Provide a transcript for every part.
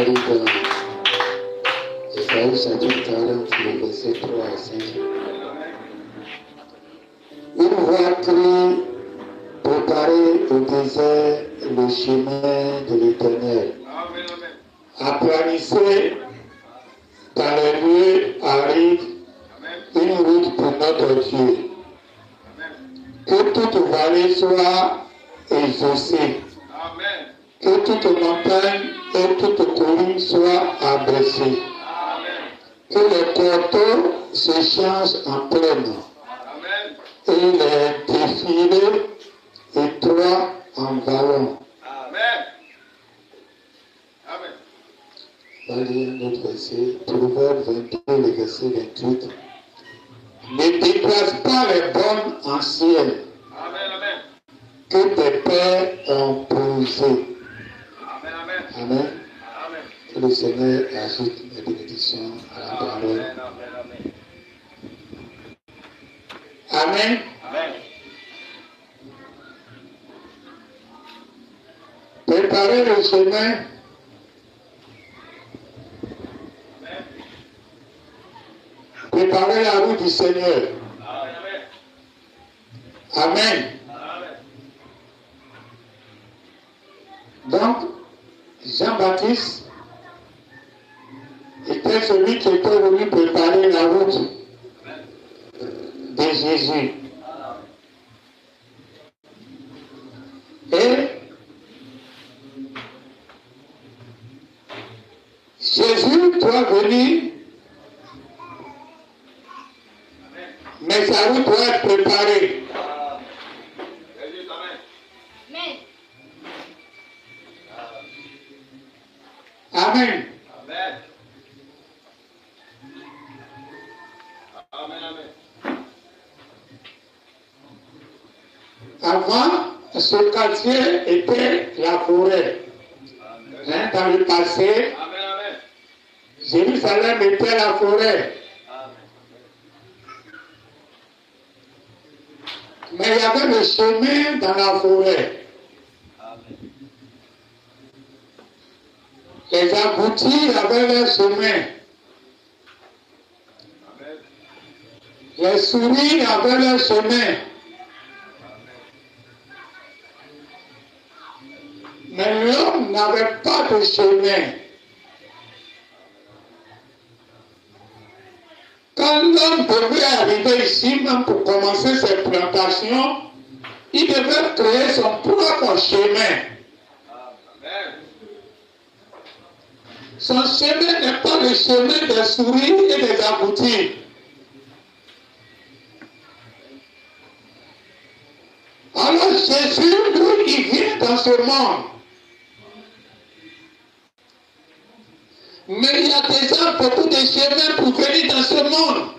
lit dans Ésaïe chapitre 40, le verset 3 à 5. Une voix crie, préparez au désert le chemin de l'Éternel. Aplanissez dans les lieux arides une route pour notre Dieu. Que toute vallée soit exaucée. Que toute montagne et toute colline soient abaissées. Que les coteaux se changent en plaine. Et les défilés étroits en vallons. On va lire un autre verset, Proverbe 22, le verset 28. Ne déplace pas les bonnes en ciel que tes pères ont posé. Amen. Que le Seigneur ajoute les bénédictions à la parole. Amen. Préparez le chemin. Préparez la route du Seigneur. Amen. Donc, Jean-Baptiste était celui qui était venu préparer la route de Jésus. Et Jésus doit venir, mais sa route doit être préparée. Amen. Avant, ce quartier était la forêt. Dans le passé, Jérusalem était la forêt. Mais il y avait le chemin dans la forêt. Les aboutis avaient leur chemin. Les souris avaient leur chemin. Mais l'homme n'avait pas de chemin. Quand l'homme devait arriver ici, même pour commencer ses plantations, il devait créer son propre chemin. Son chemin n'est pas le chemin des souris et des aboutis. Alors Jésus, lui, il vient dans ce monde. Mais il y a déjà beaucoup de chemins pour venir dans ce monde.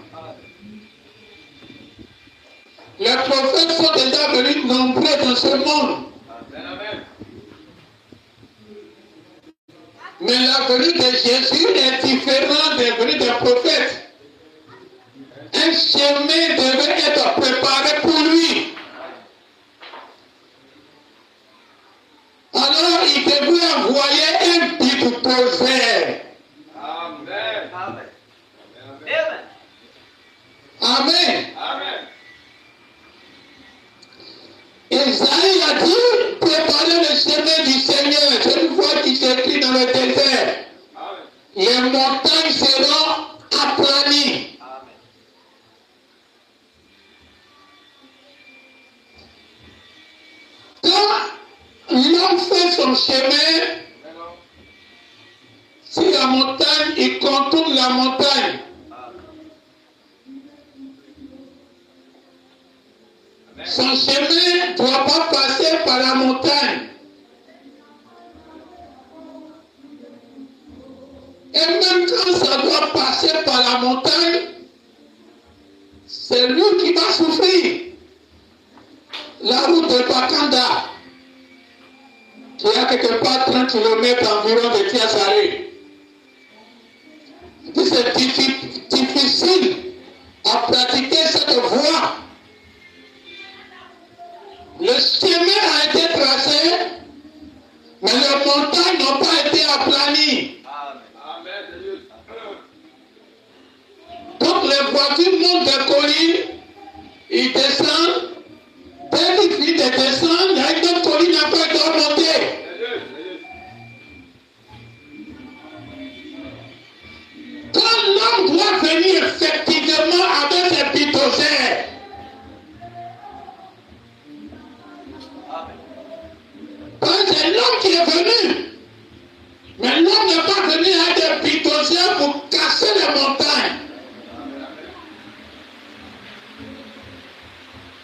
Les prophètes sont déjà venus nombreux dans ce monde. Mais la venue de Jésus est différente de la venue des prophètes. Un chemin devait être préparé pour lui. Alors il devait envoyer un bulldozer. Amen. Isaïe a dit, préparez le chemin du Seigneur. C'est une fois qui s'écrit dans le désert. Les montagnes seront aplanies. Quand l'homme fait son chemin, si la montagne, il contourne la montagne. Son chemin ne doit pas passer par la montagne. Et même quand ça doit passer par la montagne, c'est lui qui va souffrir. La route de Bakanda, qui a quelque part 30 km environ de Tiasaré. C'est difficile à pratiquer cette voie. Le chemin a été tracé, mais les montagnes n'ont pas été aplanies. la voiture monte de colline, il descend. Dès qu'il finit de descendre, il y a une autre colline après qui doit monter. Quand l'homme doit venir effectivement avec ses pitosères, c'est l'homme qui est venu. Mais l'homme n'est pas venu avec des pitosères pour casser les montagnes.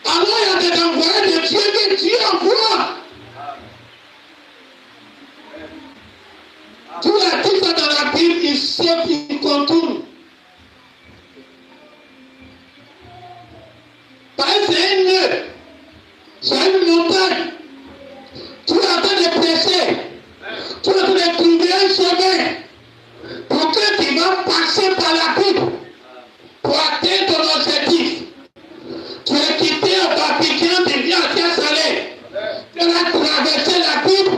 Alors il y a des envoyés de Dieu que Dieu envoie. Dieu a dit ça dans la Bible, il saute, il contourne. Parce que c'est un nœud, c'est une montagne. Tu es en train de prêcher, tu es en train de trouver un chemin pour que tu vas passer par la Bible pour atteindre ton objectif. Tu es quitté un Barbicien, tu viens à Tiasalé. Tu vas traverser la Bible,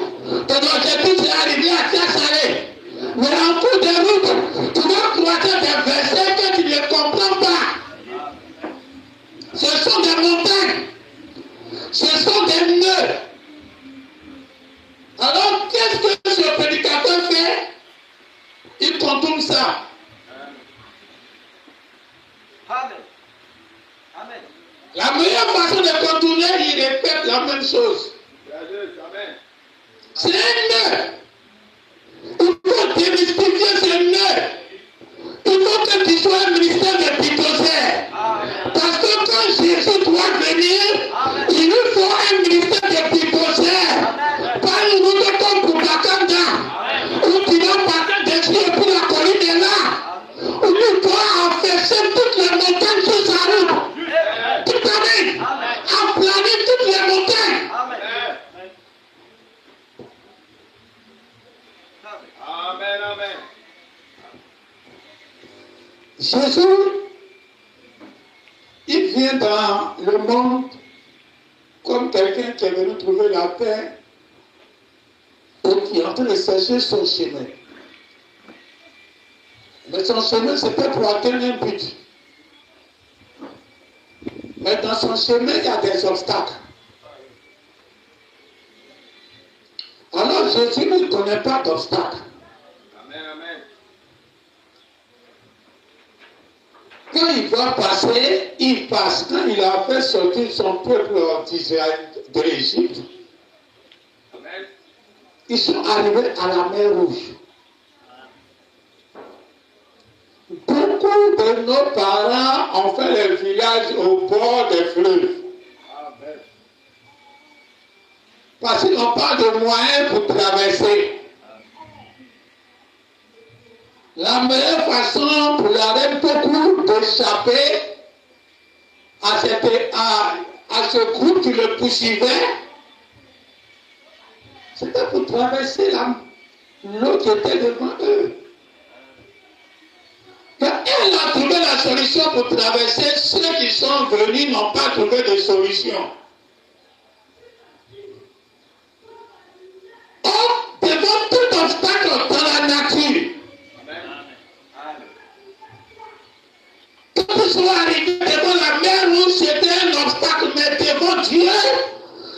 ton objectif c'est arriver à Tiasalé. Mais en cours de route, tu vas croiser des versets que tu ne comprends pas. Ce sont des montagnes, ce sont des nœuds. Alors, qu'est-ce que ce prédicateur fait? Il contourne ça. Amen. Amen. La meilleure façon de contourner, il répète la même chose. C'est un nœud. Il faut démystifier ce nœud. Il faut que tu sois un ministère de pitosère. Parce que quand Jésus doit venir, il nous faut un ministère de pitosère. Pas une route comme pour Bakanda, où tu vas partir dessus et puis la colline est là. Où tu dois enfermer toutes les montagnes sur sa route. Tout amen. Aplanir toutes les montagnes. Amen, amen. Jésus, il vient dans le monde comme quelqu'un qui est venu trouver la paix et qui est en train de chercher son chemin. Mais son chemin, c'était pour atteindre un but. Mais dans son chemin, il y a des obstacles. Alors Jésus ne connaît pas d'obstacles. Amen, amen. Quand il va passer, il passe. Quand il a fait sortir son peuple d'Israël de l'Égypte, ils sont arrivés à la mer Rouge. Beaucoup de nos parents ont fait le village au bord des fleuves. Parce qu'ils n'ont pas de moyens pour traverser. La meilleure façon pour la reine beaucoup d'échapper à ce groupe qui le poursuivait, c'était pour traverser l'eau qui était devant eux. Quand elle a trouvé la solution pour traverser, ceux qui sont venus n'ont pas trouvé de solution. Or, devant tout obstacle dans la nature, quand ils sont arrivés devant la mer Rouge, c'était un obstacle, mais devant Dieu,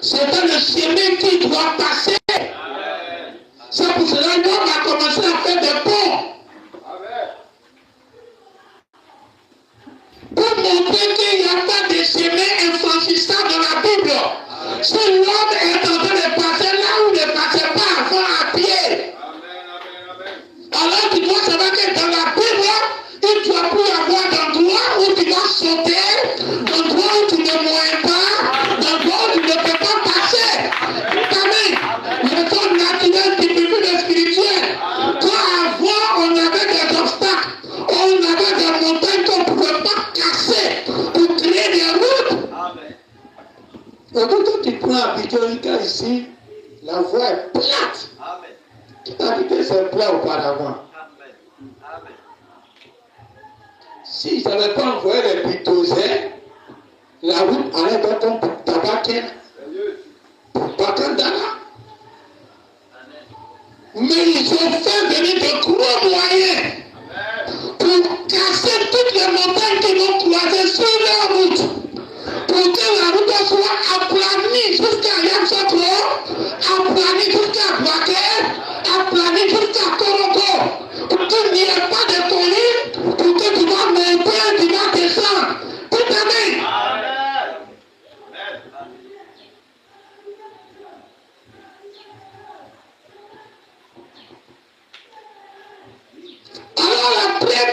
c'était le chemin qui doit passer. C'est pour cela que l'homme a commencé à faire des ponts. Pour montrer qu'il n'y a pas de chemin infranchissable dans la Bible. Si l'homme est en train de passer là où il ne passait pas avant à pied. Alors tu dois savoir que dans la Bible, il ne doit plus avoir d'endroit où tu dois sauter, d'endroit où tu ne mourrais pas, d'endroit où tu ne peux pas passer. Amen. Le temps naturel qui peut plus le spirituel. Quand avant on avait des obstacles, on avait des montagnes qu'on ne pouvait pas casser pour créer des routes. Et quand tu prends Abidjan ici, la voie est plate. Tu t'as dit que c'est plat auparavant. Si je n'avais pas envoyé les pitosés, la route allait être comme pour Tabaké, pour Bakandana. Mais ils ont fait venir de gros moyens pour casser toutes les montagnes qui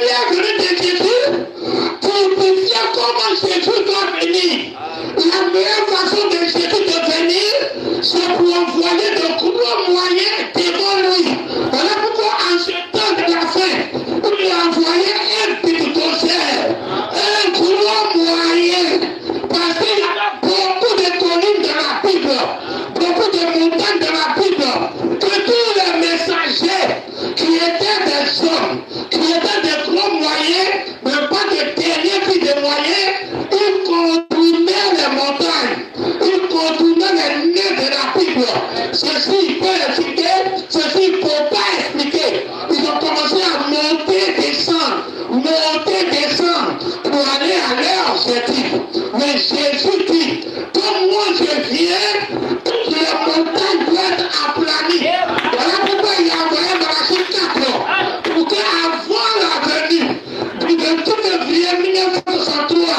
première venue de Jésus, pour dire comment Jésus doit venir. La meilleure façon de Jésus de venir, c'est pour envoyer de gros moyens devant lui. Voilà pourquoi en ce temps de la fin, il lui a envoyé un bulldozer, un gros moyen. Parce qu'il y a beaucoup de collines dans la Bible, beaucoup de montagnes dans la Bible, que tous les messagers qui étaient des hommes, qui étaient des gros moyens, mais pas de dernier puis de moyens, ils contournaient les montagnes, ils contournaient les nœuds de la Bible. Ceci, il peut expliquer, ceci, il ne peut pas expliquer. Ils ont commencé à monter, descendre, pour aller à leur objectif. Mais Jésus dit, comme moi je viens, toutes les montagnes doivent être aplanies. Voilà pourquoi il a envoyé dans la suite 4 pour qu'avant la venue de tout février 1963,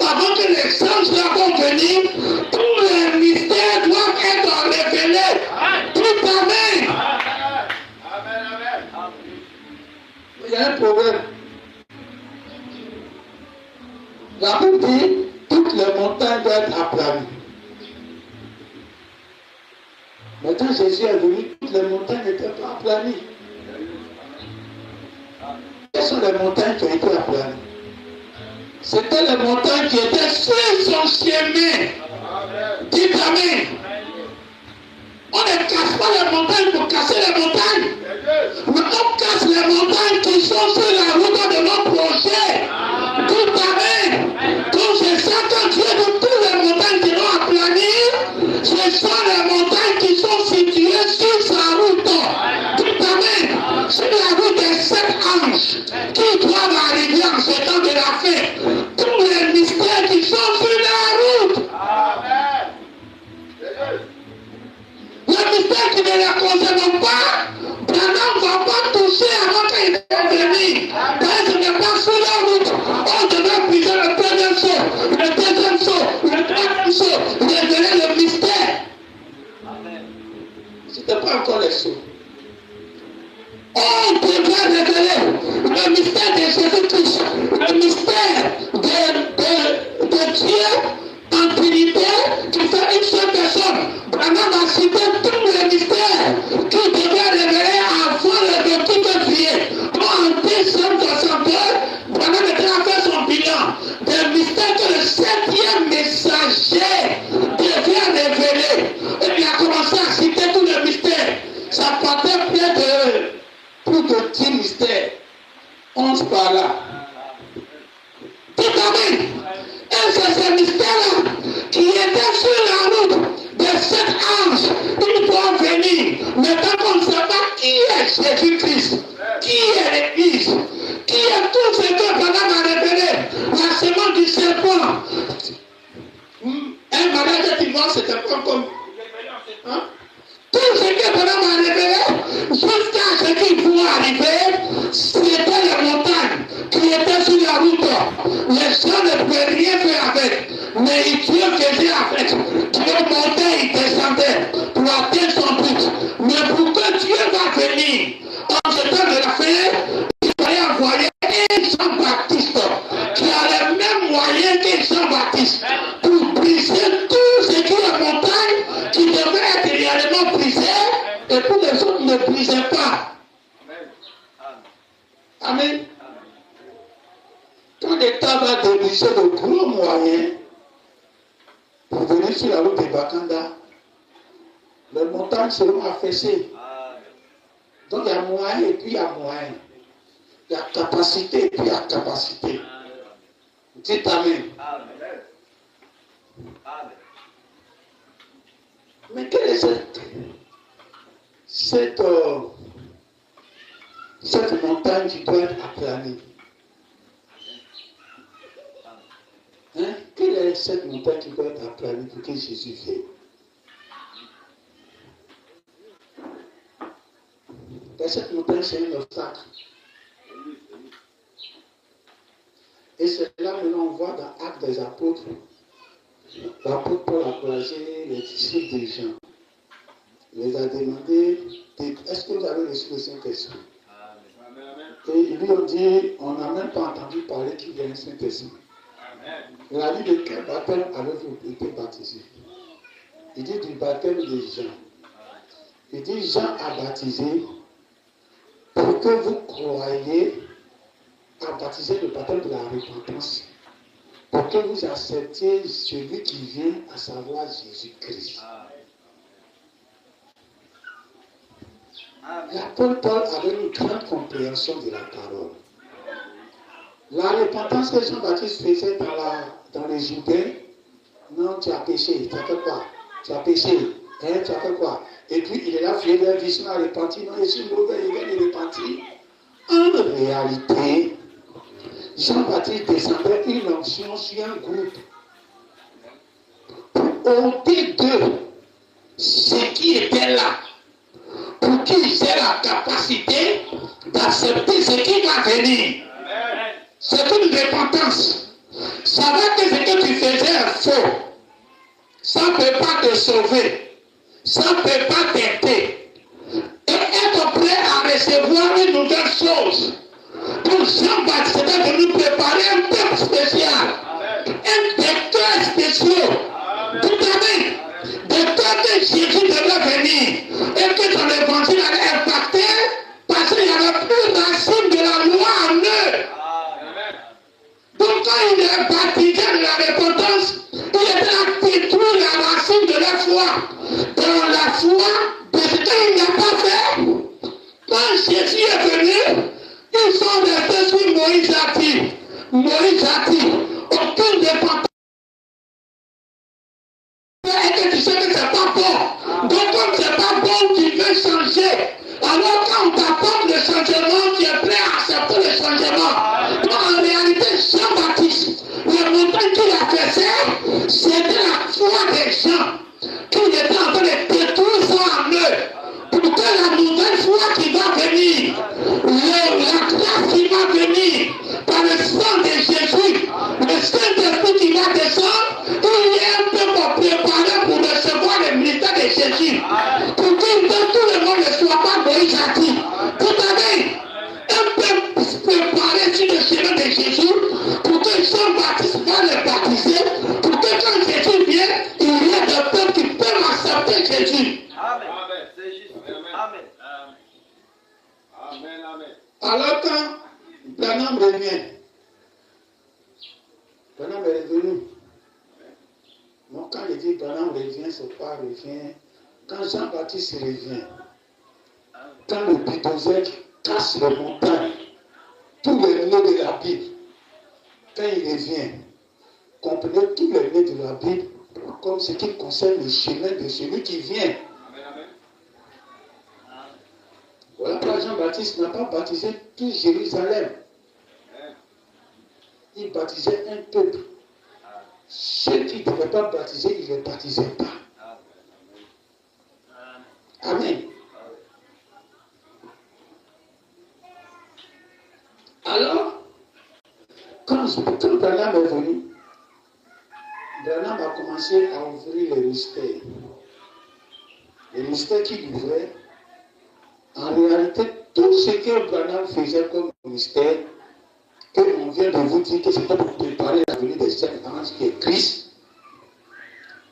avant que les anges soient venus, tous les mystères doivent être révélés. Tout amen. Il y a un problème. La Bible dit, toutes les montagnes doivent être aplanies. Mais quand Jésus est venu, toutes les montagnes n'étaient pas aplanies. Quelles sont les montagnes qui ont été aplanies? C'était les montagnes qui étaient sur son chemin. Dites amen. On ne casse pas les montagnes pour casser les montagnes. Mais on casse les montagnes qui sont sur la route de nos projets. Dites amen. Donc c'est ça quand Dieu dit toutes les montagnes qui sont aplanies, ce sont les montagnes qui sont situées sur sa route. Dites amen. Sur la route des 7 anges qui doivent arriver en ce temps de la fin. Tous les mystères qui sont sur la route. Les mystères qui ne les concernent pas, Branham ne va pas toucher avant qu'il est venu. Parce que ce n'est pas sur la route. On devait briser le premier saut, le deuxième saut, le troisième saut, révéler le mystère. Ce n'était pas encore les sauts. On devait révéler le mystère de Jésus-Christ, le mystère de Dieu en Trinité qui fait une seule personne. Branham a cité tous les mystères qui devaient révéler avant le 28 février. Donc en 1962, Branham était à faire son bilan des mystères que le 7e messager devait révéler. Et il a commencé à citer tous les mystères. Ça partait plus de 10 mystères. 11 par là. Tout amen. Et c'est ces mystères-là qui étaient sur la route de 7 anges. Ils doivent venir. Mais tant qu'on ne sait pas qui est Jésus-Christ, qui est l'Église, qui est tout ce que Branham a révélé, la semence du serpent. Un mariage divorce, c'était pas comme. Hein? Tout ce que Branham a révélé, jusqu'à ce qu'il pouvait arriver, c'était les montagnes qui étaient sur la route. Les gens ne pouvaient rien faire avec. Mais Dieu faisait avec. Dieu montait, il descendait pour atteindre son but. Mais pour que Dieu va venir, en ce temps de la fin, il fallait envoyer un Jean-Baptiste qui a les mêmes moyens que Jean-Baptiste pour briser tout ce qui est montagne qui devait être réellement brisé et pour les autres ne brisaient pas. Amen. Quand l'État va débriser de gros moyens pour venir sur la route de Bakanda, les montagnes seront affaissées. Donc il y a moyen et puis il y a moyen. Il y a capacité et puis il y a capacité. Dites amen. Mais quelle est cette montagne qui doit être aplanée? Hein? Quelle est cette montagne qui doit être aplanée pour que Jésus vienne? Cette montagne, c'est un obstacle. Et c'est là que l'on voit dans Actes des Apôtres. L'apôtre Paul a encouragé les disciples des gens. Il les a demandé, est-ce que vous avez reçu le Saint-Esprit? Et ils lui ont dit, on n'a même pas entendu parler qu'il y a un Saint-Esprit. Il a dit, de quel baptême avez-vous été baptisé? Il dit, du baptême de Jean. Il dit, Jean a baptisé pour que vous croyiez, a baptisé le baptême de la repentance, pour que vous acceptiez celui qui vient, à savoir Jésus-Christ. L'apôtre Paul avait une grande compréhension de la parole. La repentance que Jean-Baptiste faisait dans les Judéens, non, tu as péché, tu as fait quoi? Tu as péché, hein, tu as fait quoi? Et puis il est là, fier d'un vice, à repentir, non, je suis mauvais, il vient de repentir. En réalité, Jean-Baptiste descendait une onction sur un groupe pour ôter d'eux ce qui était là, pour qu'ils aient la capacité d'accepter ce qui va venir. C'est une repentance. Savoir que ce que tu faisais est faux, ça ne peut pas te sauver, ça ne peut pas t'aider. Et être prêt à recevoir une nouvelle chose. Pour Jean-Baptiste, c'était de nous préparer un peuple spécial, un vecteur spécial. Tout à fait. De temps que Jésus devait venir et que ton évangile allait impacter, parce qu'il n'y avait plus racine de la loi en eux. Donc quand il est baptisé de la repentance, il était à détruire la racine de la foi. Dans la foi, de ce qu'il n'a pas fait. Quand Jésus est venu, ils sont restés sur Moïse a dit. Moïse a dit, aucune repentance. Et que tu sais que c'est pas bon. Donc comme c'est pas bon, tu veux changer. Alors quand on t'apporte le changement, tu es prêt à accepter le changement. Donc en réalité, Jean-Baptiste, la montagne qu'il a fait, c'était la foi des gens qui étaient en train de détruire ça en eux. Pour que la nouvelle foi qui va venir, la grâce qui va venir, par le sang de Jésus, le Saint-Esprit qui va descendre, il est un peu préparé pour recevoir le ministère de Jésus. Pour que tout le monde ne soit pas Moïse a dit. Tout à fait, un peu préparé sur le chemin de Jésus, pour que Jean-Baptiste va le baptiser, pour que quand Jésus vient, il y ait des peuples qui peuvent accepter Jésus. Amen. C'est juste. Amen. Amen. Amen. Alors quand Branham revient, Branham est revenu. Non, quand il dit Branham revient, c'est pas revient. Quand Jean-Baptiste revient, quand le bulldozer casse les montagnes, tous les nœuds de la Bible, quand il revient, comprenez tous les nœuds de la Bible comme ce qui concerne le chemin de celui qui vient. Voilà pourquoi Jean-Baptiste n'a pas baptisé tout Jérusalem. Il baptisait un peuple. Ceux qui ne devaient pas baptiser, il ne les baptisait pas. Amen. Alors, quand Branham est venu, Branham a commencé à ouvrir les mystères. Les mystères qu'il ouvrait, en réalité, tout ce que Branham faisait comme mystère, qu'on vient de vous dire que c'était pour préparer la venue des sept anges qui est Christ,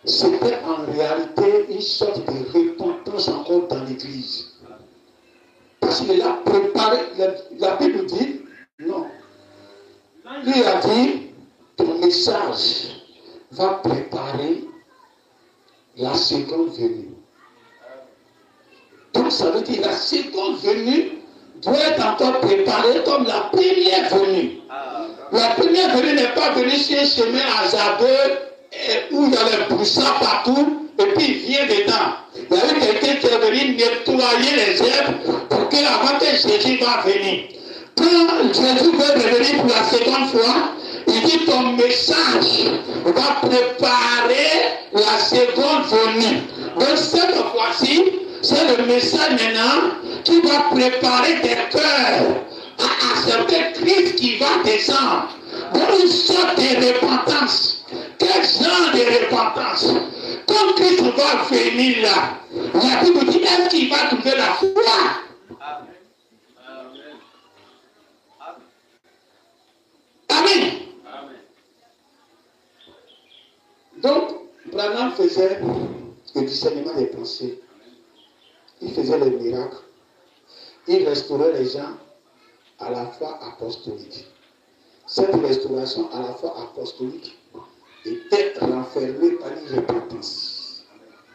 c'était en réalité une sorte de repentance encore dans l'Église. Parce qu'il a préparé, la Bible dit, non. Lui a dit, ton message va préparer la seconde venue. Donc ça veut dire la seconde venue doit être encore préparée comme la première venue. La première venue n'est pas venue sur un chemin hasardeux où il y a les poussins partout et puis il vient dedans. Il y a eu quelqu'un qui est venu nettoyer les herbes pour que avant que Jésus va venir. Quand Jésus veut revenir pour la seconde fois, il dit ton message va préparer la seconde venue. Donc cette fois-ci, c'est le message maintenant qui va préparer des cœurs à accepter Christ qui va descendre. Dans une sorte de repentance. Quel genre de repentance? Quand Christ va venir là, la Bible dit est-ce qu'il va trouver la foi? Amen. Donc, Branham faisait le discernement des pensées. Il faisait les miracles. Il restaurait les gens à la fois apostolique. Cette restauration à la fois apostolique était renfermée par une repentance.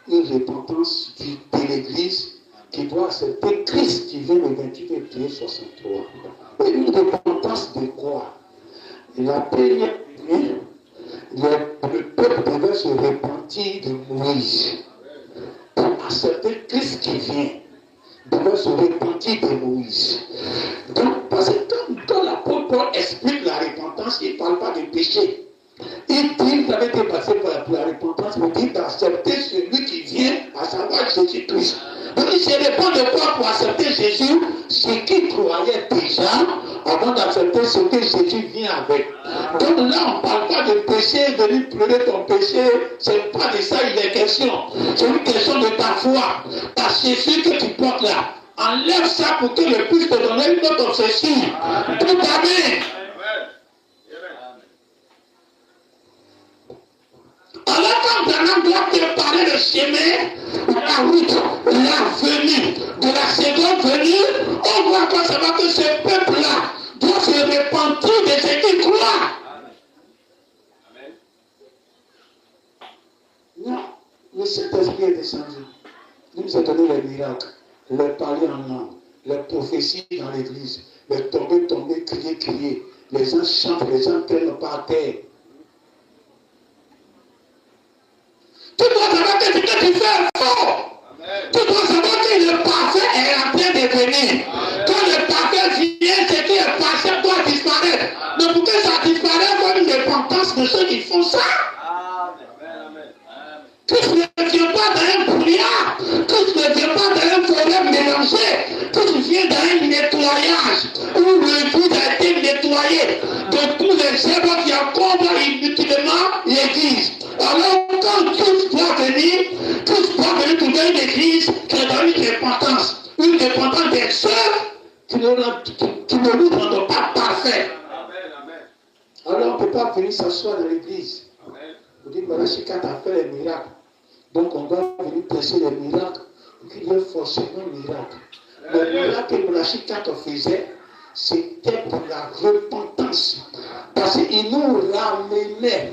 Une repentance de l'Église qui doit accepter Christ qui vient le 28 février 63. Et une repentance de quoi? La première, le peuple devait se repentir de Moïse. Pour accepter Christ qui vient, devait se repentir de Moïse. Donc, parce que quand l'apôtre Paul explique la repentance, il ne parle pas de péché. Il dit, vous avez été passé pour la repentance, mais il dit d'accepter celui qui vient, à savoir Jésus-Christ. Donc il se répand de quoi pour accepter Jésus, ce qu'il croyait déjà, avant d'accepter ce que Jésus vient avec. Donc là, on ne parle pas de péché, de lui pleurer ton péché, c'est pas de ça il est question. C'est une question de ta foi. Ta Jésus que tu portes là, enlève ça pour que le puisse te donner une autre obsession. Tout amen. Alors quand Branham doit préparer le chemin, la route, la venue, de la seconde venue, on voit quoi ça va que ce peuple-là doit se repentir de ce qu'il croit. Non, le Saint-Esprit est descendu. Il nous a donné les miracles, les parler en langue, les prophéties dans l'église, les tomber, crier. Les gens chantent, les gens traînent par terre. Tu dois savoir que ce que tu fais est faux. Tu dois savoir que le parfait est en train de venir. Quand le parfait vient, ce qui est parfait doit disparaître. Mais pour que ça disparaisse, il faut une repentance de ceux qui font ça. Christ ne vient pas dans un brouillard. Christ ne vient pas dans un forêt mélangé. Christ vient dans un nettoyage où le vide a été nettoyé de tous les œuvres qui encombrent inutilement l'église. Alors quand Christ doit venir trouver une église qui est dans une repentance des œuvres qui ne nous rendent pas parfaits. Alors on ne peut pas venir s'asseoir dans l'église. On dit, voilà, Chicat a fait les miracles. Donc on doit venir prêcher les miracles pour qu'il y ait forcément un miracle. Le miracle que Chicat faisait, c'était pour la repentance. Parce qu'il nous ramenait.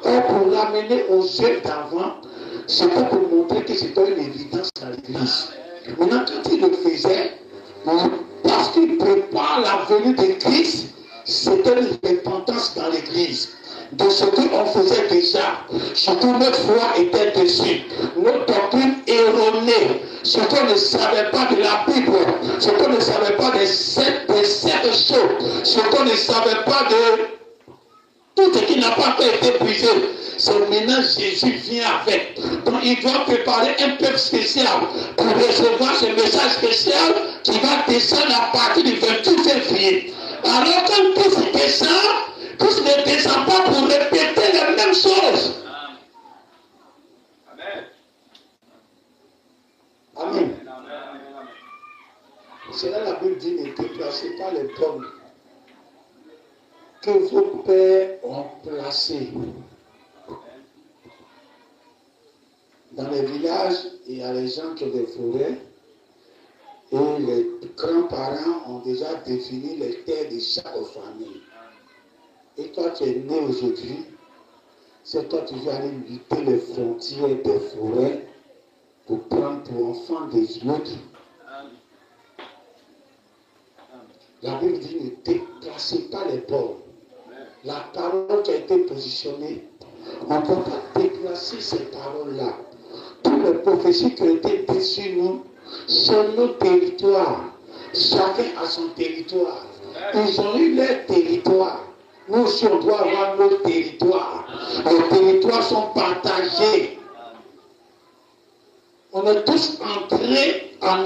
Or, pour ramener aux œuvres d'avant, c'était pour montrer que c'était une évidence dans l'église. Maintenant, quand il le faisait, parce qu'il prépare la venue de Christ, c'était une repentance dans l'église. De ce qu'on faisait déjà, surtout notre foi était dessus, notre doctrine erronée, ce qu'on ne savait pas de la Bible, ce qu'on ne savait pas des sept choses, ce qu'on ne savait pas de tout ce qui n'a pas été brisé. C'est maintenant Jésus vient avec. Donc il doit préparer un peuple spécial pour recevoir ce message spécial qui va descendre à partir du 28 février. Alors quand Christ descend, Christ ne descend pas pour répéter les mêmes choses. Amen. C'est là la Bible dit, ne déplacez pas les pommes que vos pères ont placées. Dans les villages, il y a les gens qui ont des forêts et les grands-parents ont déjà défini les terres de chaque famille. Et toi, tu es né aujourd'hui, c'est toi qui vas aller lutter les frontières des forêts pour prendre pour enfant des autres. La Bible dit, ne déplacez pas les bords. La parole qui a été positionnée, on ne peut pas déplacer ces paroles-là. Toutes les prophéties qui ont été dites sur nous, sur nos territoires. Chacun a son territoire. Ils ont eu leur territoire. Nous aussi, on doit avoir nos territoires. Les territoires sont partagés. On est tous entrés en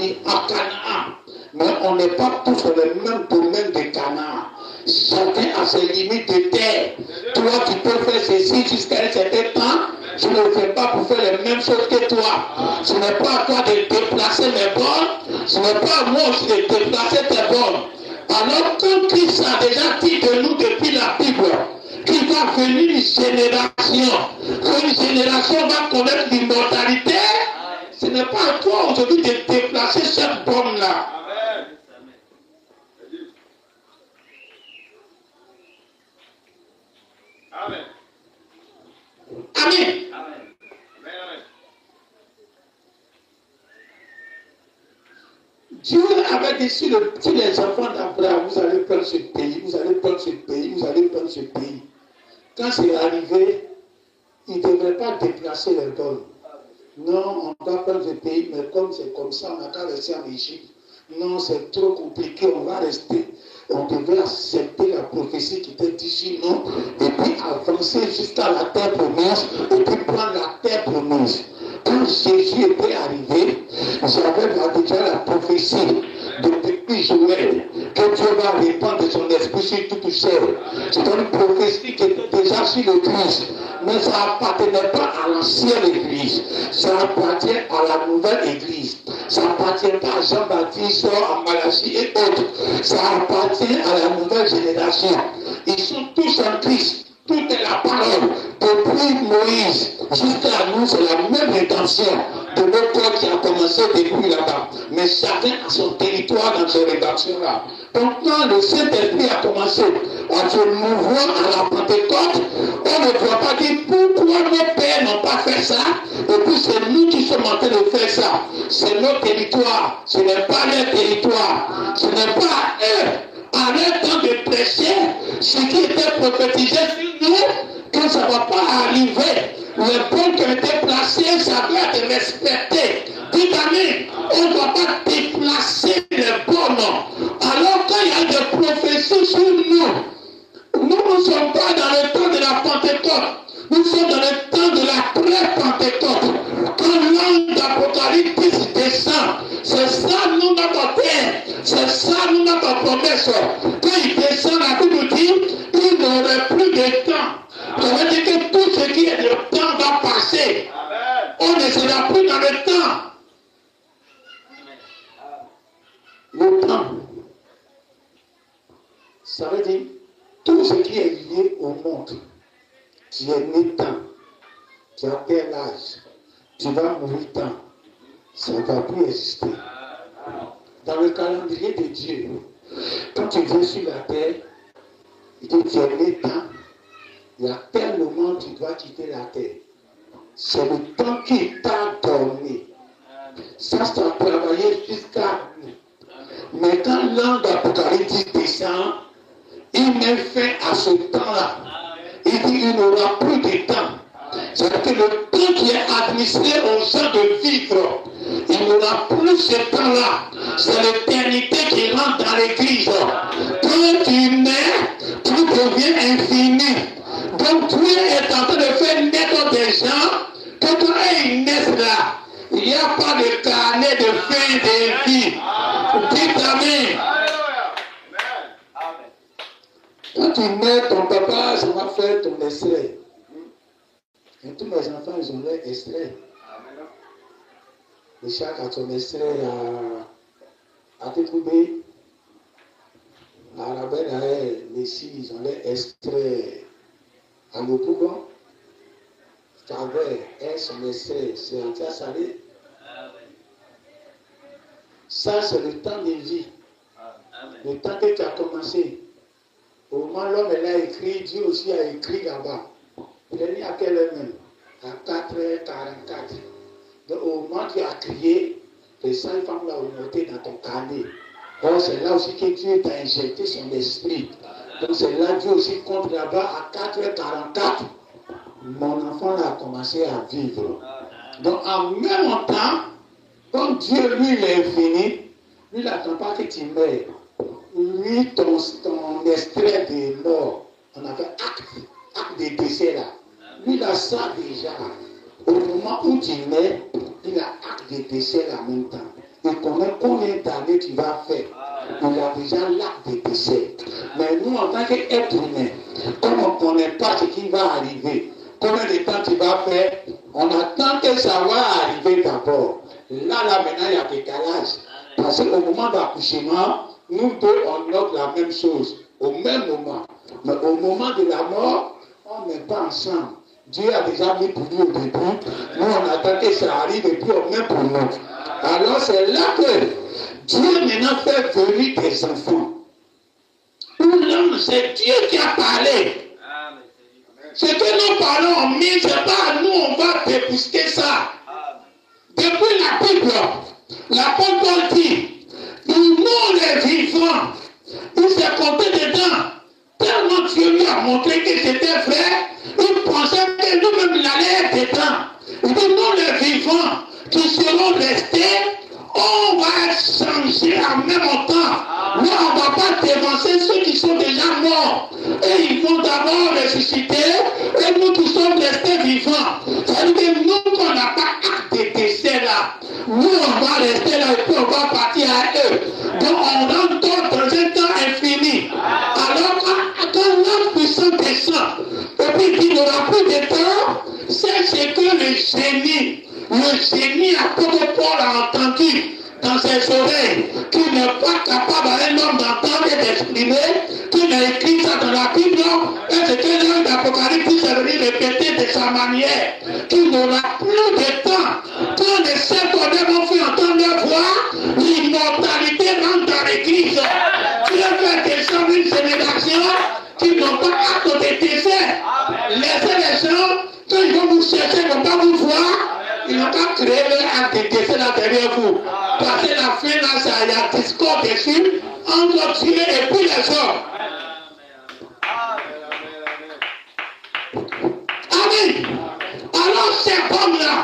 Canaan, mais on n'est pas tous dans le même domaine de Canaan. Chacun a ses limites de terre. Toi, tu peux faire ceci jusqu'à un certain temps. Je ne le fais pas pour faire les mêmes choses que toi. Ce n'est pas à toi de déplacer mes bornes. Ce n'est pas à moi aussi de déplacer tes bornes. Alors que Christ a déjà dit de nous depuis la Bible qu'il va venir une génération va connaître l'immortalité, ce n'est pas à toi aujourd'hui de déplacer cette borne-là. Amen. Amen. Dieu avait dit si les enfants d'Abraham, vous allez prendre ce pays, vous allez prendre ce pays, vous allez prendre ce pays. Quand c'est arrivé, il ne devrait pas déplacer les bornes. Non, on doit prendre ce pays, mais comme c'est comme ça, on n'a qu'à rester en Égypte. Non, c'est trop compliqué, on va rester. On devait accepter la prophétie qui était dit sur nous, et puis avancer jusqu'à la terre promise, et puis prendre la terre promise. Quand Jésus était arrivé, j'avais déjà la prophétie depuis Joël, que Dieu va répandre son esprit sur toute chair. C'est une prophétie qui était déjà sur l'Église, mais ça n'appartenait pas à l'ancienne Église, ça appartient à la nouvelle Église. Ça n'appartient pas à Jean-Baptiste, à Malachie et autres. Ça appartient à la nouvelle génération. Ils sont tous en Christ. Tout est la parole. Depuis Moïse jusqu'à nous, c'est la même intention de notre corps qui a commencé depuis là-bas. Mais chacun a son territoire dans ces rédactions-là. Donc quand le Saint-Esprit a commencé à se mouvoir à la Pentecôte, on ne doit pas dire pourquoi nos pères n'ont pas fait ça, et puis c'est nous qui sommes en train de faire ça. C'est notre territoire, ce n'est pas leur territoire, ce n'est pas à eux. À leur temps de prêcher, ce qui était prophétisé sur nous, que ça ne va pas arriver. Les bornes qui ont été placées, ça doit être respecté. Dites amen. On ne doit pas déplacer les bornes. Alors quand il y a des prophéties sur nous, nous ne sommes pas dans le temps de la Pentecôte. Nous sommes dans le temps de la pré-Pentecôte. Quand l'ange d'Apocalypse descend, c'est ça nous notre terre. C'est ça nous notre promesse. Quand il descend, la Bible dit, il n'aurait plus de temps. Ça veut dire que tout ce qui est de temps va passer. On ne sera plus dans le temps. Le temps. Ça veut dire tout ce qui est lié au monde. Tu es né temps. Tu as tel âge. Tu vas mourir temps. Ça ne va plus exister. Dans le calendrier de Dieu, quand tu viens sur la terre, il dit tu es né temps. Il y a tel moment tu dois quitter la terre. C'est le temps qui t'a donné. Ça a travaillé jusqu'à nous. Mais quand l'ange d'Apocalypse descend, il met fin à ce temps-là. Il dit il n'aura plus de temps. C'est-à-dire que le temps qui est administré aux gens de vivre, il n'aura plus ce temps-là. C'est l'éternité qui rentre dans l'église. Quand tu nais, tu deviens infini. Donc Dieu est en train de faire naître des gens que quand ils naissent là, il n'y a pas de carnet de fin de vie. Dites amen. Quand tu nais, ton papa, ça va faire ton extrait. Et tous mes enfants, ils ont leur extrait. Richard a son extrait à Tékoubé, à Rabel, à Messi, ils ont leur extrait à Lopougon. Cavet, son extrait, c'est Antia Salé. Ça, c'est le temps de vie. Le temps que tu as commencé. Au moment où l'homme a écrit, Dieu aussi a écrit là-bas. Il est né à quelle heure même? À 4h44. Donc au moment où tu as crié, les 5 femmes là ont noté dans ton carnet. Or c'est là aussi que Dieu t'a injecté son esprit. Donc c'est là que Dieu aussi compte là-bas à 4h44. Mon enfant là a commencé à vivre. Donc en même temps, comme Dieu lui il est infini, lui il n'attend pas que tu meurs. Lui, ton extrait de mort, on appelle acte de décès là. Lui, il a ça déjà. Au moment où tu nais, il a acte de décès là en même temps. Il connaît combien d'années tu vas faire. Il a déjà l'acte de décès. Mais nous, en tant qu'être humain, comme on ne connaît pas ce qui va arriver, combien de temps tu vas faire, on attend que ça va arriver d'abord. Là, maintenant, il y a décalage. Parce qu'au moment d'accouchement, nous deux, on note la même chose, au même moment. Mais au moment de la mort, on n'est pas ensemble. Dieu a déjà mis pour lui au début. Nous, on attend que ça arrive et puis on met pour nous. Alors, c'est là que Dieu maintenant fait venir des enfants. Non, c'est Dieu qui a parlé. Ce que nous parlons en mille, ce n'est pas à nous, on va débusquer ça. Depuis la Bible, l'apôtre Paul dit, nous les vivants, il s'est compté dedans. Tellement Dieu lui a montré que c'était vrai, il pensait que nous-mêmes il allait être dedans. Il dit, nous les vivants qui serons restés, on va changer en même temps. Là, on ne va pas dévancer ceux qui sont déjà morts. Et ils vont d'abord ressusciter. Et nous qui sommes restés vivants. C'est-à-dire que nous, qu'on n'a pas acte de décès là, nous, on va rester là et puis on va partir à eux. Donc, on rentre dans un temps infini. Alors, quand l'homme puissant descend, et puis il n'aura plus de temps, c'est ce que le génie apôtre Paul a entendu dans ses oreilles, qui n'est pas capable à un homme d'entendre et d'exprimer, qui a écrit ça dans la Bible, et c'est que l'homme d'Apocalypse est venu répéter de sa manière, qui n'aura plus de temps. Quand les sept honneurs vont faire entendre leur voix, l'immortalité rentre dans l'église. Dieu fait descendre une génération qui n'ont pas hâte de décès. Laissez les gens, quand ils vont vous chercher, ils ne vont pas vous voir. Ils n'ont pas créé leur acte de décès là derrière vous. Parce que la fin là, il y a discorde dessus entre Dieu et puis les hommes. Amen. Alors ces hommes-là,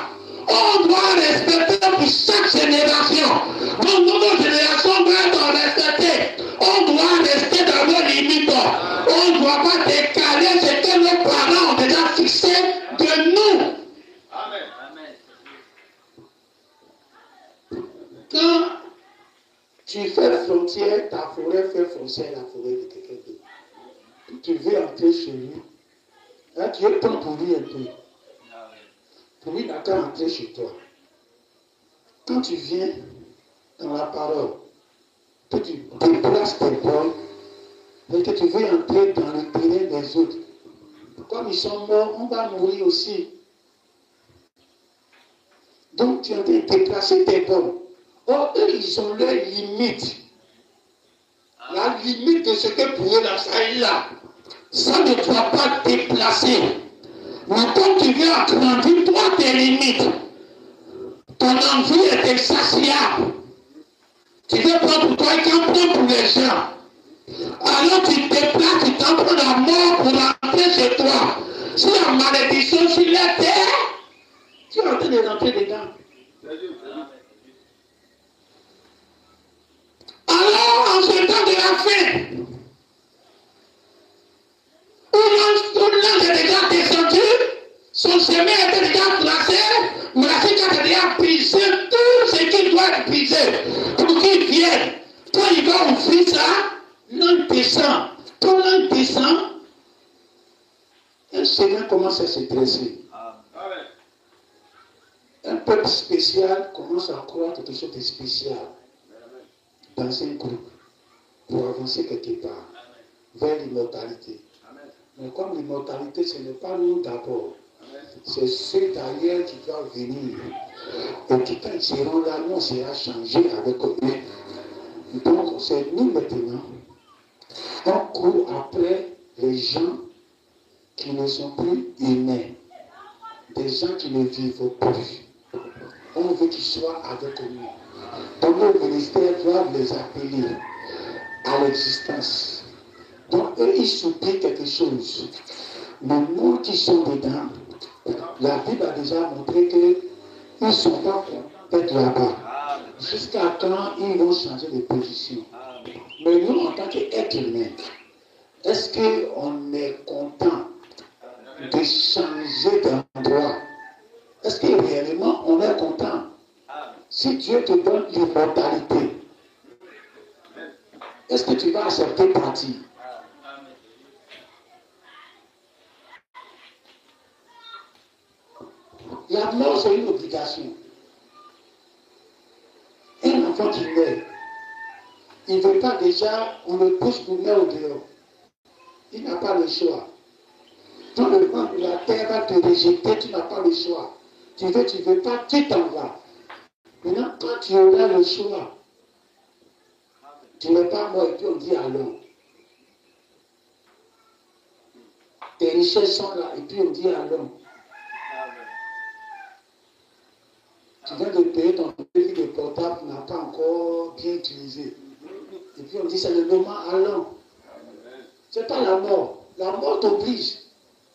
on doit respecter pour chaque génération. Donc notre génération doit être respectée. On doit rester dans nos limites. On ne doit pas décaler ce que nos parents ont déjà fixé de nous. Quand tu fais frontière, ta forêt fait frontière la forêt de quelqu'un d'autre. Tu veux entrer chez lui, hein, tu es temps pour lui un peu. Pour lui, il n'a qu'à entrer chez toi. Quand tu viens dans la parole, que tu déplaces tes bords, et que tu veux entrer dans le terrain des autres, comme ils sont morts, on va mourir aussi. Donc tu es en train de déplacer tes bords. Or, eux, ils ont leur limite. La limite de ce que pour eux, ça est là. Ça ne doit pas déplacer. Mais quand tu viens agrandir, toi, tes limites, ton envie est insatiable. Tu veux prendre pour toi et tu en prends pour les gens. Alors tu te déplaces, tu t'en prends la mort pour rentrer chez toi. Si la malédiction sur la terre, tu es en train de rentrer dedans. Alors, en ce temps de la fin, où l'ange est déjà descendu, son chemin était déjà tracé, mais la Seigneur a déjà brisé tout ce qui doit être brisé pour qu'il vienne. Quand il va ouvrir ça, l'ange descend. Quand l'ange descend, un chemin commence à se dresser. Un peuple spécial commence à croire quelque chose de spécial dans un groupe pour avancer quelque part vers l'immortalité. Mais comme l'immortalité, ce n'est pas nous d'abord, c'est ceux d'ailleurs qui doivent venir. Et qui, quand ils seront là, nous, on sera changé avec eux. Donc, c'est nous maintenant. On court après les gens qui ne sont plus humains, des gens qui ne vivent plus. On veut qu'ils soient avec nous. Donc, nos ministères doivent les appeler à l'existence. Donc, eux, ils soupirent quelque chose. Mais nous qui sommes dedans, la Bible a déjà montré qu'ils ne sont pas contents d'être là-bas. Jusqu'à quand ils vont changer de position. Mais nous, en tant qu'êtres humains, est-ce qu'on est content de changer d'endroit? Est-ce que réellement on est content? Si Dieu te donne l'immortalité, est-ce que tu vas accepter partir? La mort, c'est une obligation. Un enfant qui meurt, il ne veut pas déjà, on le pousse pour mettre au dehors. Il n'a pas le choix. Tout le monde de la terre va te rejeter, tu n'as pas le choix. Tu veux pas, tu t'en vas. Maintenant, quand tu auras le choix, tu n'es pas mort et puis on dit allons. Tes richesses sont là et puis on dit allons. Tu viens de payer ton crédit de portable, tu n'as pas encore bien utilisé. Et puis on dit c'est le moment, allons. Ce n'est pas la mort. La mort t'oblige.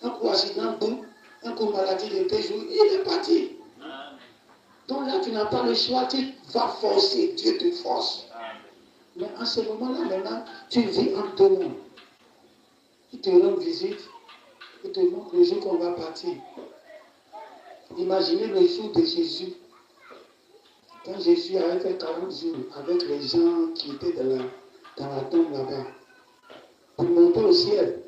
Un coup accident, boum, un coup maladie de 2 jours, il est parti. Donc là, tu n'as pas le choix, tu vas forcer, Dieu te force. Mais en ce moment-là, maintenant, tu vis en 2 mondes. Il te rend visite, il te montre le jour qu'on va partir. Imaginez le jour de Jésus. Quand Jésus avait fait 40 jours avec les gens qui étaient dans la tombe là-bas, pour monter au ciel,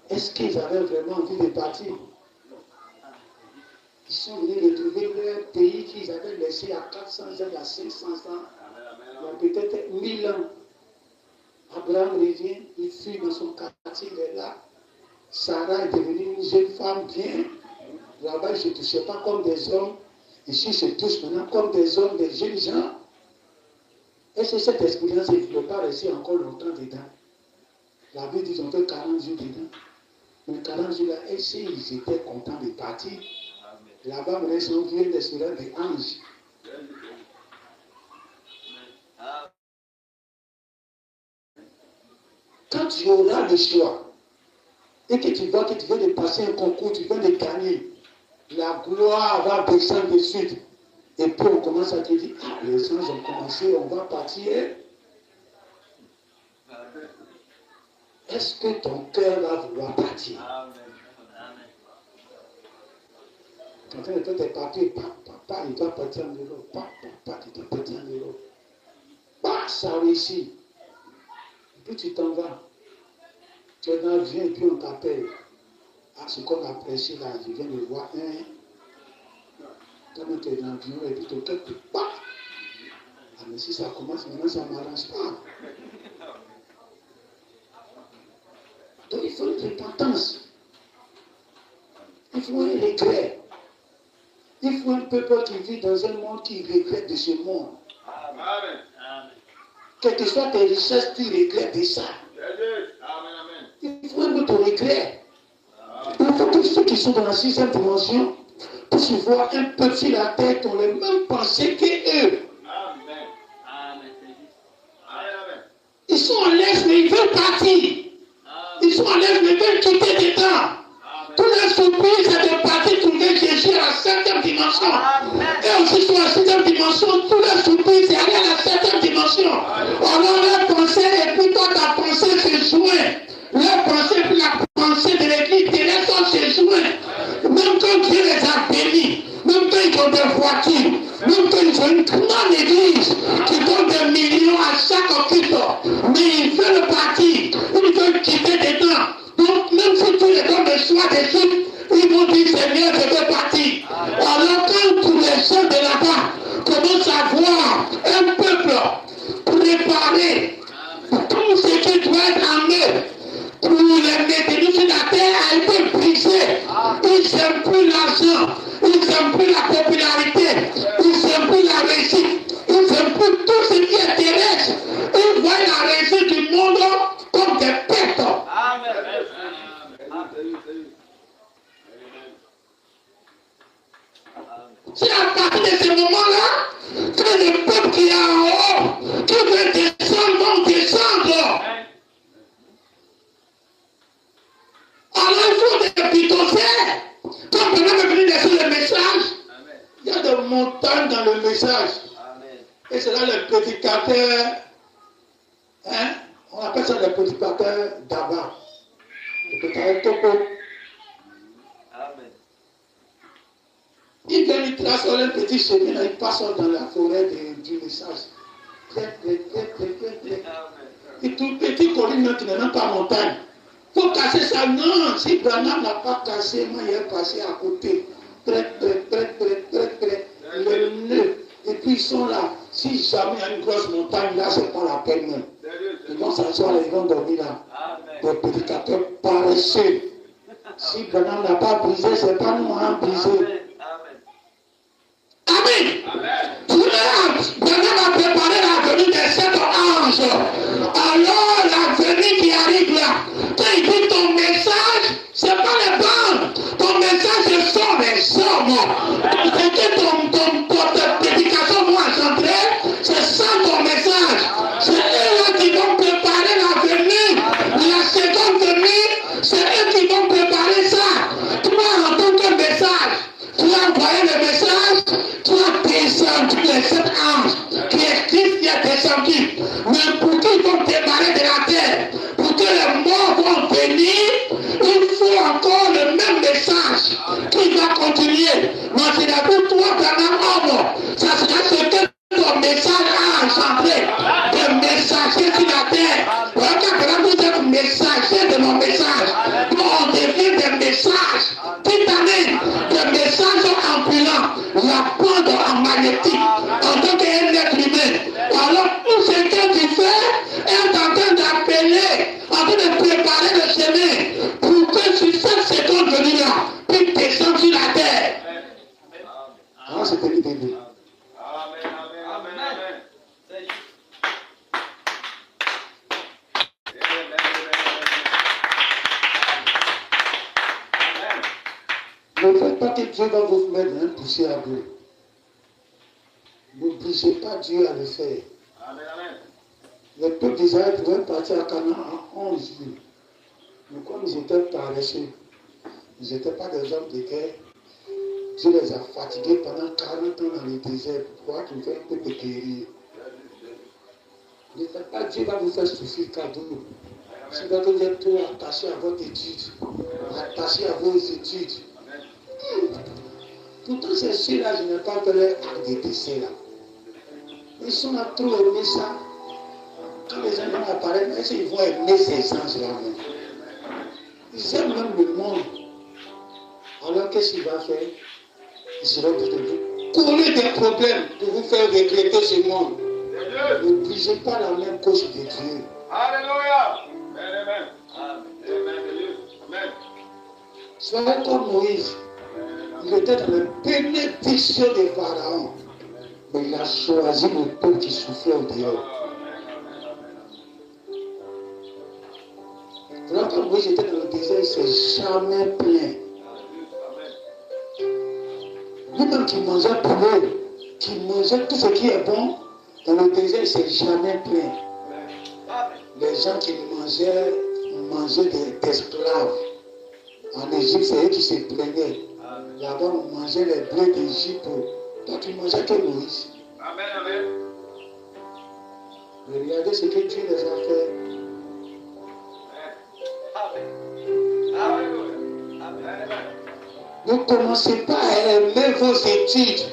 est-ce qu'ils avaient vraiment envie de partir? Ils sont venus retrouver leur pays qu'ils avaient laissé à 400 ans, à 500 ans, il y a peut-être 1000 ans. Abraham revient, il fuit dans son quartier, il est là. Sarah est devenue une jeune femme bien. Là-bas, ils ne se touchaient pas comme des hommes. Ici, ils se touchent maintenant comme des hommes, des jeunes gens. Est-ce que cette expérience ne peut pas rester encore longtemps dedans? La Bible dit qu'ils ont fait 40 jours dedans. Mais 40 jours là, est-ce qu'ils étaient contents de partir? Là-bas, maintenant, ils ont vu l'espérance des anges. Quand tu auras le choix et que tu vois que tu viens de passer un concours, tu viens de gagner, la gloire va descendre de suite. Et puis on commence à te dire, ah, les anges ont commencé, on va partir. Est-ce que ton cœur va vouloir partir? Quand tu es parti, papa, il doit partir en Europe. Papa, il doit partir en Europe. Bah, ça réussit. Et puis tu t'en vas. Tu es dans l'avion et puis on t'appelle. Ah, ce qu'on apprécie là, je viens de voir un. Quand tu es dans l'avion et puis ton cœur, bah. Ah, mais si ça commence maintenant, ça ne m'arrange pas. Donc il faut une repentance. Il faut un regret. Il faut un peuple qui vit dans un monde qui regrette de ce monde. Amen. Quelles que soient tes richesses, tu regrettes de ça. Il faut un autre regret. Il faut que ceux qui sont dans la 6e dimension puissent voir un peu sur la terre qui ont les mêmes pensées qu'eux. Ils sont en l'aise, mais ils veulent partir. Ils sont en l'aise, mais ils veulent quitter des temps. Tous les soupirs, c'est de partir trouver Jésus à la 7e dimension. Et aussi sur la 6e dimension, tous les soupirs, c'est aller à la 7e dimension. Alors leur pensée, et puis toi ta pensée se joint. Leur pensée, puis la pensée de l'église terrestre se joint. Même quand Dieu les a bénis, même quand ils ont des voitures, même quand ils ont une grande église qui donne des millions à chaque culte, mais ils veulent partir, ils veulent quitter des temps. Donc, même si tu les donnes le choix des choses, ils vont dire Seigneur, je veux partir. Alors, quand tous les gens de là-bas commencent à voir un peuple préparé tout ce qui doit être en eux pour les maintenir sur la terre a été brisé. Ils n'aiment plus l'argent, ils n'aiment plus la popularité, ils n'aiment plus la réussite, ils n'aiment plus tout ce qui est terrestre. Ils voient la réussite du monde comme des pertes. C'est à partir de ce moment-là que le peuple qui est en haut, qui veut descendre, vont descendre. Alors il faut des pitonsers. Quand on a venu laisser le message, il y a des montagnes dans le message. Et c'est là les prédicateurs, hein? On appelle ça les prédicateurs d'Abba. Les prédicateurs Topo. Il vient, il trace un petit chemin, il passe dans la forêt du message. Très. Et tout petit colline qui n'est même pas montagne. Il faut casser ça. Non, si Branham n'a pas cassé, moi il est passé à côté. Très. Le nœud. Et puis ils sont là. Si jamais il y a une grosse montagne, là, c'est pas la peine. Ils vont s'asseoir, ils vont dormir là. Des prédicateurs paresseux. Si Branham n'a pas brisé, c'est pas nous à briser. Amen. Branham a préparé la venue des 7 anges. Alors la venue qui arrive là, quand il dit ton message, c'est pas les bandes. Ton message, ce sont les hommes. C'est que ta prédication va entrer, c'est ça ton message. C'est eux qui vont préparer la venue. La seconde venue, c'est eux qui vont préparer ça. Toi, en tant que message, tu as envoyé le message, tu as descendu les 7 anges qui est Christ qui est descendu. Mais pour qu'ils vont démarrer de la terre, pour que les morts vont venir, il faut encore le même message qui va continuer. Mais c'est d'abord toi, Branham homme, ça sera ce que ton message a engendré. Des messagers sur la terre. Regarde, vous êtes messagers de mon message. On devient des messages. Titanes, des messages ambulants. La bande en magnétique. En tant qu'un être humain. Alors, tout ce que tu fais est en train d'appeler, en train de préparer le chemin pour que sur cette seconde venue là, puis descendre sur la terre. Ah, c'était l'idée. Ne faites pas que Dieu va vous mettre un poussière à vous. N'obligez pas Dieu à le faire. Le peuple d'Israël pouvait partir à Canaan en 11 jours. Mais comme ils étaient paresseux, ils n'étaient pas des hommes de guerre, Dieu les a fatigués pendant 40 ans dans le désert pour pouvoir trouver un peu de guérir. Ne faites pas Dieu va vous faire souffrir cadeau. Si vous êtes trop attaché à votre étude, attaché à vos études. Pourtant, ces ceux-là, je n'ai pas fait leur acte de décès là. Ils sont là trop aimés ça. Quand les gens vont apparaître, est-ce qu'ils vont aimer ces anges-là même? Ils aiment même le monde. Alors qu'est-ce qu'il va faire? Il sera de vous coller des problèmes pour vous faire regretter ce monde. N'obligez pas la même cause de Dieu. Alléluia. Amen. Amen. Soyez comme Moïse. Il était dans la bénédiction de Pharaon. Mais il a choisi le peuple qui souffrait au dehors. Alors quand Moïse était dans le désert, il ne s'est jamais plaint. Lui-même qui mangeait poulet, qui mangeait tout ce qui est bon, dans le désert, il ne s'est jamais plaint. Les gens qui mangeaient des esclaves. En Égypte, c'est eux qui se plaignaient. Là-bas, on mangeait les blés d'Égypte. Toi, tu mangeais que Moïse. Amen, amen. Mais regardez ce que Dieu les a fait. Ne commencez pas à aimer vos études,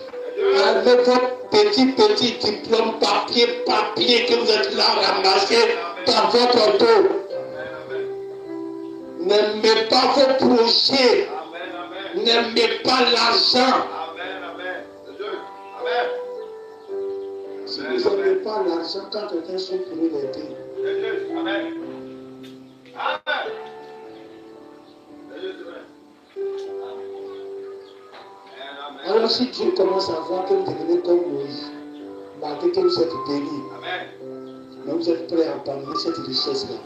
avec vos petits diplômes papier que vous êtes là ramassés dans votre dos. N'aimez pas vos projets. N'aimez pas l'argent. Si vous n'aimez pas l'argent, quand quelqu'un souffre pour l'aider. Amen. Alors si Dieu commence à voir que vous devenez comme Moïse, malgré que vous êtes bénis, mais vous êtes prêts à abandonner cette richesse-là.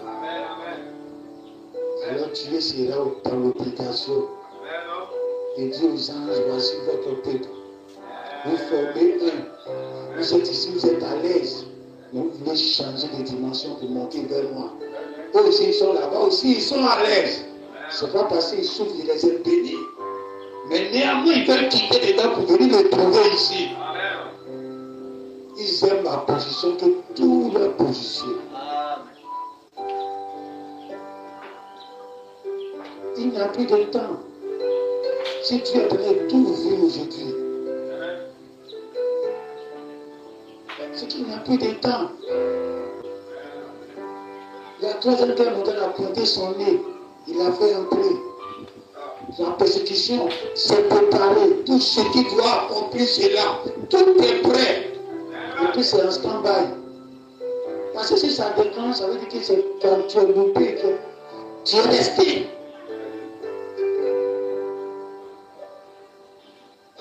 Alors Dieu sera dans l'obligation de dire aux anges, voici votre peuple. Vous formez un. Vous êtes ici, vous êtes à l'aise. Mais vous voulez changer de dimension pour monter vers moi. Eux aussi, ils sont là-bas aussi, ils sont à l'aise. Ce n'est pas parce qu'ils souffrent, ils les ont bénis. Mais néanmoins, ils veulent quitter dedans pour venir me trouver ici. Ils aiment ma position que toute leur position. Il n'y a plus de temps. Si tu es en train de tout vivre aujourd'hui, c'est qu'il n'y a plus de temps. La troisième guerre mondiale a pointé son nez. Il a fait entrer. La persécution s'est préparée. Tout ce qui doit accomplir cela, tout est prêt. puis c'est un stand-by. Parce que si ça déclenche, ça veut dire que c'est quand tu es loupé, que tu es resté.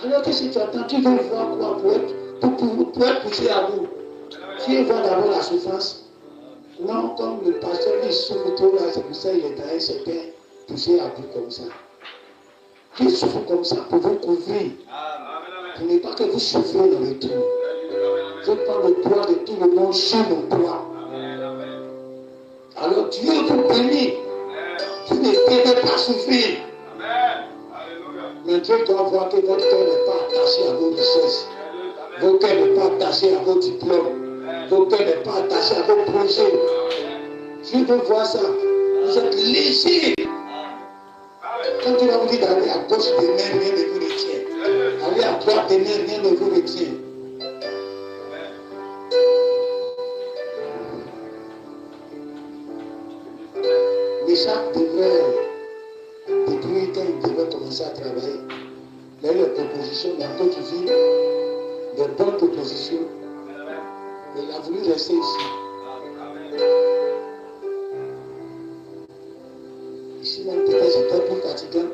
Alors que si tu attends, tu veux voir quoi pour être poussé à bout. Tu veux voir d'abord la souffrance. Non, comme le pasteur il souffre trop là, c'est pour ça qu'il est dans un certain poussé à bout comme ça. Il souffre comme ça pour vous couvrir. Ce n'est pas que vous souffrez dans le tout. Je prends le poids de tout le monde sur mon poids. Alors Dieu vous bénit. Vous ne devez pas souffrir. Mais Dieu doit voir que votre cœur n'est pas attaché à vos richesses. Votre cœur n'est pas attaché à vos diplômes. Votre cœur n'est pas attaché à vos projets. Dieu veut voir ça. Vous êtes léger. Quand tu vas vous dire d'aller à gauche des mains, rien ne vous retient. Aller à droite des mains, rien ne vous retient. Meshach devrait, depuis quand il devait commencer à travailler, il a eu des propositions dans d'autres villes, des bonnes propositions, mais il a voulu rester ici. Ici même peut-être c'était plus fatigant.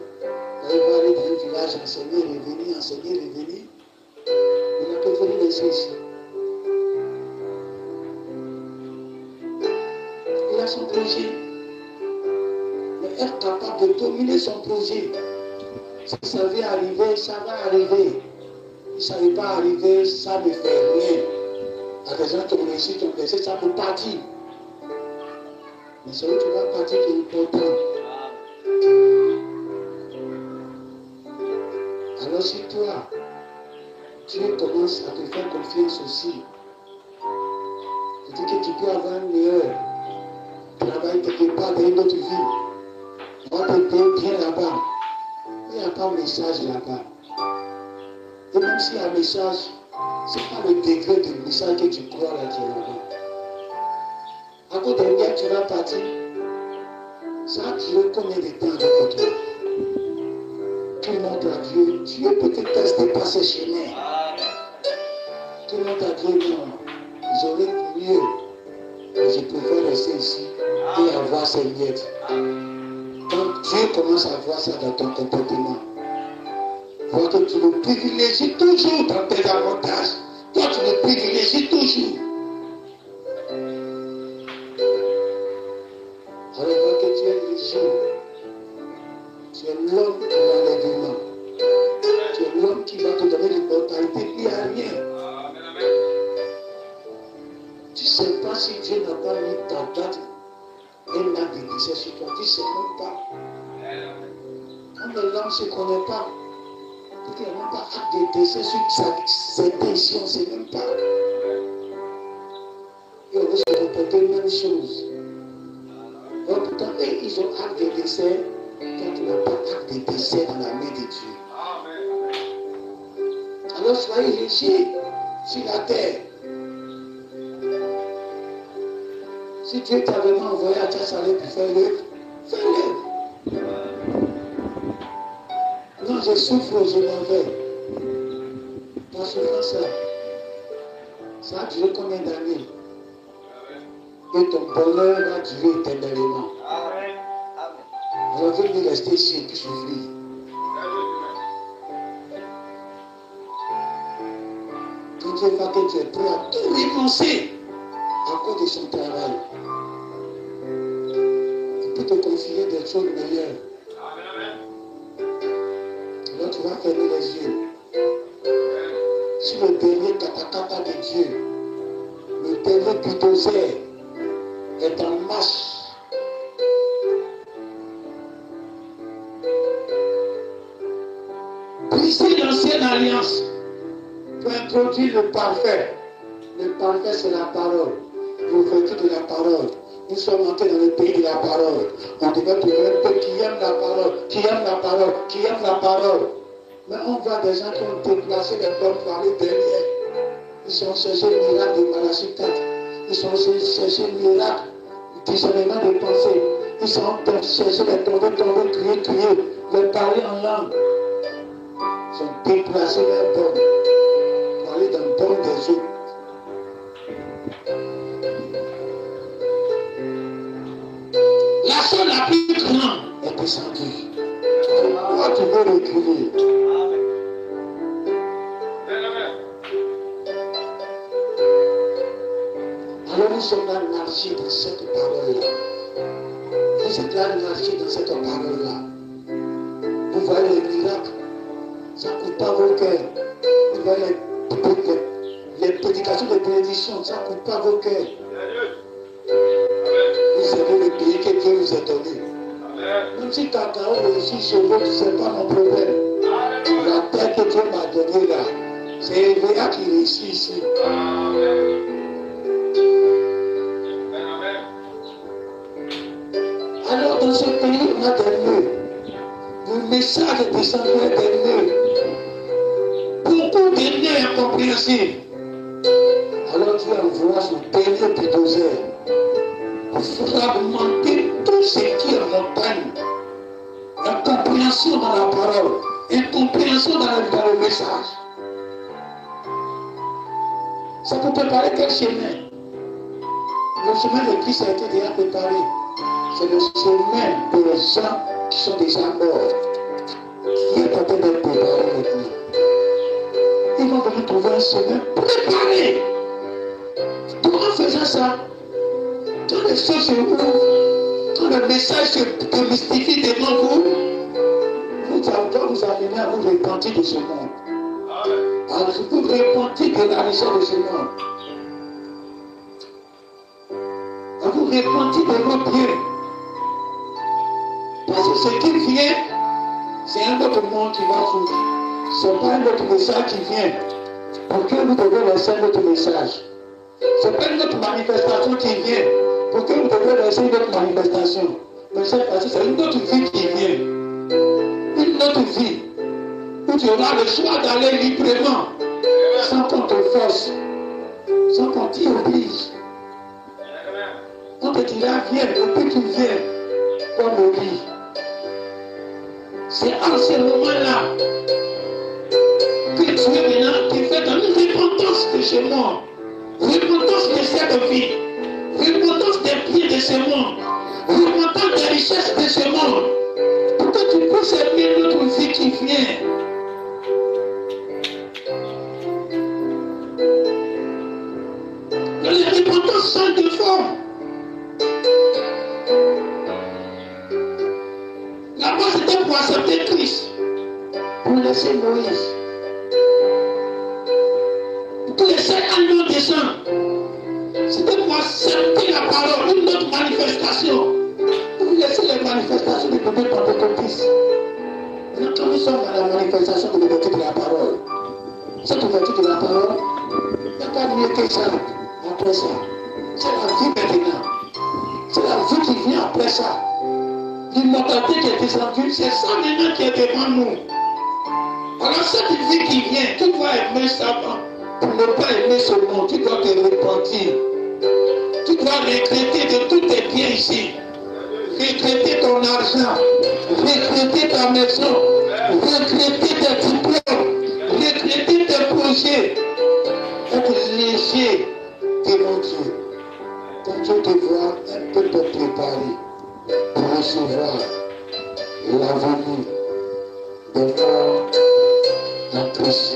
Il va aller dans un village, enseigner, revenir, enseigner, revenir. Il a préféré rester ici. Il a son projet. Mais être capable de dominer son projet. Si ça vient arriver, ça va arriver. Si ça ne va pas arriver, ça ne fait rien. Il y a des gens qui ont réussi, qui ont laissé, ça peut partir. Mais celui qui va partir qui est important. Alors si toi, tu commences à te faire confiance aussi, tu dis que tu peux avoir un meilleur travail quelque part dans une autre ville. On va te payer bien là-bas. Il n'y a pas de message là-bas. Et même s'il y a un message, ce n'est pas le degré du message que tu crois là qui est là-bas. À cause de bien tu vas partir, ça a duré combien de temps avec toi? Tu montres à Dieu, Dieu peut te tester par ses chemins. Tu montres à Dieu, non, j'aurais mieux, mais je préfère rester ici et avoir ces miettes. Quand Dieu commence à voir ça dans ton comportement, voir que tu le privilégies toujours dans tes avantages. Toi, tu le privilégies toujours. Alors, vois que tu es léger. Tu es l'homme de l'enlèvement. Tu es l'homme qui va te donner l'immortalité. Il n'y a rien. Tu ne sais pas si Dieu n'a pas mis ta date un acte de décès sur toi. Tu ne sais même pas. Quand l'homme ne se connaît pas, il n'y a même pas acte de décès sur ses décisions, on ne sait même pas. Et on veut se comporter la même chose. Donc, pourtant, ils ont acte de décès quand tu n'as pas acte de décès dans la main de Dieu. Alors, soyez légers sur la terre. Si Dieu t'a vraiment envoyé à ta salaire pour faire l'œuvre, fais-le. Non, je souffre, je m'en vais. Ta souffrance là, ça a duré combien d'années? Et ton bonheur va durer éternellement. Alors, je vais rester ici et puis souffrir. Quand Dieu voit que tu es prêt à tout renoncer à cause de son travail, il peut te confier des choses meilleures. Alors tu vas fermer les yeux. Sur le dernier katakata de Dieu, le dernier bulldozer est en marche. Briser l'ancienne alliance pour introduire le parfait. Le parfait, c'est la parole. L'ouverture de la parole. Nous sommes entrés dans le pays de la parole. On devait trouver un peuple qui aime la parole, qui aime la parole, qui aime la parole. Mais on voit des gens qui ont déplacé les pommes pour aller derrière. Ils sont cherchés le miracle de Malachie 4. Ils sont cherchés le miracle du discernement de pensée. Ils sont cherchés les tomber, crier, les parler en langue. Ils sont déplacés les pommes pour aller dans le bon des autres. Alors nous sommes là marchés dans cette parole-là. Vous êtes là marchés dans cette parole-là. Vous voyez les miracles. Ça ne coûte pas vos cœurs. Vous voyez les prédications de bénédiction. Ça ne coûte pas vos cœurs. Vous savez le pays que Dieu vous a donné. Même si Cacao réussit chez vous, ce n'est pas mon problème. La terre que Dieu m'a donnée là, c'est Evéa qui réussit ici. Alors dans ce pays, on a des nœuds. Le message est descendu des nœuds. Beaucoup de nœuds incompréhensibles. Alors Dieu envoie son dernier bulldozer pour fragmenter tout ce qui est montagne. Incompréhension dans la parole, incompréhension dans le message. Ça peut préparer quel chemin? Le chemin de Christ a été déjà préparé. C'est le chemin des gens qui sont déjà morts, qui est en train d'être préparé maintenant. Ils vont venir trouver un chemin préparé. Comment faisant ça? Quand les choses se ouvrent, quand le message se démystifie devant vous, vous doit vous amener à vous repentir de ce monde. À vous repentir de la richesse de ce monde. À vous repentir de vos biens. Parce que ce qui vient, c'est un autre monde qui va s'ouvrir. Ce n'est pas un autre message qui vient. Pour que vous devez laisser un autre message. Ce n'est pas une autre manifestation qui vient. Pour que vous devez laisser une autre manifestation. Mais c'est une autre vie qui vient. Une autre vie. Où tu auras le choix d'aller librement. Sans qu'on te force. Sans qu'on t'y oblige. On te dira viens, et puis tu viens. Comme on dit. C'est en ce moment-là que tu es maintenant, tu fais une repentance de ce monde. Repentance de cette vie. Repentance des biens de ce monde. Repentance des richesses de ce monde. Pour que tu puisses aimer notre vie qui vient. Les repentances sont de forme. Là-bas, c'était pour accepter Christ. Pour laisser Moïse. Pour laisser Agneau descendre. C'était pour accepter la parole, une autre manifestation. Pour laisser les manifestations de bébé pentecôtiste. Maintenant, quand nous sommes dans la manifestation de l'ouverture de la parole, cette ouverture de la parole, il n'y a pas mieux que ça. Après ça, c'est la vie maintenant. C'est la vie qui vient après ça. L'immortalité qui est descendue, c'est ça maintenant qui est devant nous. Alors cette vie qui vient, tu dois aimer ça pour ne pas aimer ce monde, tu dois te repentir. Tu dois regretter de tous tes biens ici. Regretter ton argent, regretter ta maison, regretter tes diplômes, regretter tes projets. Être léger devant Dieu. Quand Dieu te voit un peu te préparer pour recevoir la venue de mort en Christ.